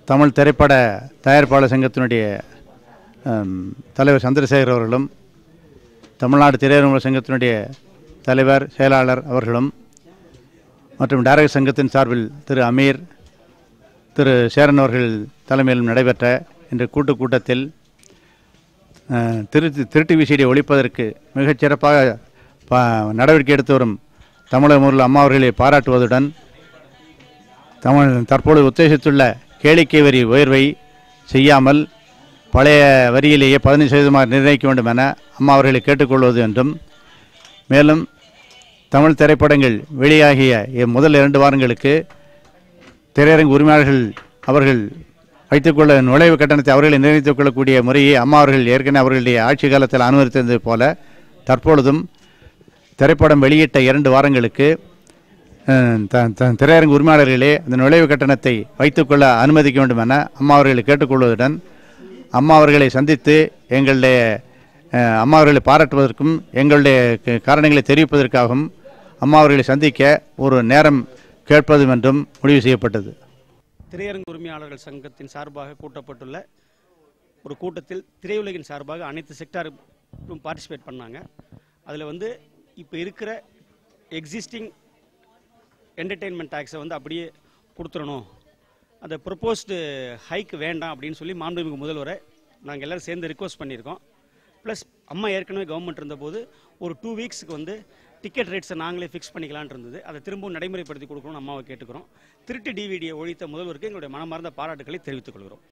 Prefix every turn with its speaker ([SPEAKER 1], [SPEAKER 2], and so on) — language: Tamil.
[SPEAKER 1] தமிழ் திரைப்பட தயாரிப்பாளர் சங்கத்தினுடைய தலைவர் சந்திரசேகர் அவர்களும், தமிழ்நாடு திரையுறவு சங்கத்தினுடைய தலைவர் செயலாளர் அவர்களும் மற்றும் டைரக்டர் சங்கத்தின் சார்பில் திரு அமீர், திரு சேரன் அவர்கள் தலைமையிலும் நடைபெற்ற இந்த கூட்டத்தில் திருட்டு விசிடியை ஒழிப்பதற்கு மிகச்சிறப்பாக நடவடிக்கை எடுத்து வரும் தமிழக முதல்வர் அம்மா அவர்களை பாராட்டுவதுடன் தற்போது உத்தேசித்துள்ள கேளிக்கை வரி உயர்வை செய்யாமல் பழைய வரியிலேயே 15% நிர்ணயிக்க வேண்டும் என அம்மா அவர்களை கேட்டுக்கொள்வது என்றும், மேலும் தமிழ் திரைப்படங்கள் வெளியாகிய முதல் 2 வாரங்களுக்கு திரையரங்கு உரிமையாளர்கள் அவர்கள் வைத்துக்கொள்ள நுழைவு கட்டணத்தை அவர்களை நிர்ணயித்துக் கொள்ளக்கூடிய முறையை அம்மா அவர்கள் ஏற்கனவே அவர்களுடைய ஆட்சி காலத்தில் அனுமதித்தது போல தற்பொழுதும் திரைப்படம் வெளியிட்ட 2 வாரங்களுக்கு திரையரங்கு உரிமையாளர்களே அந்த நுழைவு கட்டணத்தை வைத்துக்கொள்ள அனுமதிக்க வேண்டும் என அம்மா அவர்களை கேட்டுக்கொள்வதுடன், அம்மா அவர்களை சந்தித்து எங்களுடைய அம்மா அவர்களை பாராட்டுவதற்கும் எங்களுடைய காரணங்களை தெரிவிப்பதற்காகவும் அம்மா அவர்களை சந்திக்க ஒரு நேரம் கேட்பதும் என்றும் முடிவு செய்யப்பட்டது.
[SPEAKER 2] திரையரங்கு உரிமையாளர்கள் சங்கத்தின் சார்பாக கூட்டப்பட்டுள்ள ஒரு கூட்டத்தில் திரையுலகின் சார்பாக அனைத்து செக்டாரும் பார்ட்டிசிபேட் பண்ணாங்க. அதில் இப்போ இருக்கிற எக்ஸிஸ்டிங் என்டர்டெயின்மெண்ட் டேக்ஸை அப்படியே கொடுத்துடணும், அந்த ப்ரொப்போஸ்டு ஹைக் வேண்டாம் அப்படின்னு சொல்லி மாண்புமிகு முதல்வரை நாங்கள் எல்லோரும் சேர்ந்து ரிக்வஸ்ட் பண்ணியிருக்கோம். ப்ளஸ் அம்மா ஏற்கனவே கவர்மெண்ட் இருந்தபோது ஒரு 2 வீக்ஸுக்கு டிக்கெட் ரேட்ஸை நாங்களே ஃபிக்ஸ் பண்ணிக்கலான் இருந்தது. அதை திரும்பவும் நடைமுறைப்படுத்தி கொடுக்கணும்னு அம்மாவை கேட்டுக்கிறோம். திருட்டு டிவிடியை ஒழித்த முதல்வருக்கு எங்களுடைய மனமார்ந்த பாராட்டுகளை தெரிவித்துக் கொள்கிறோம்.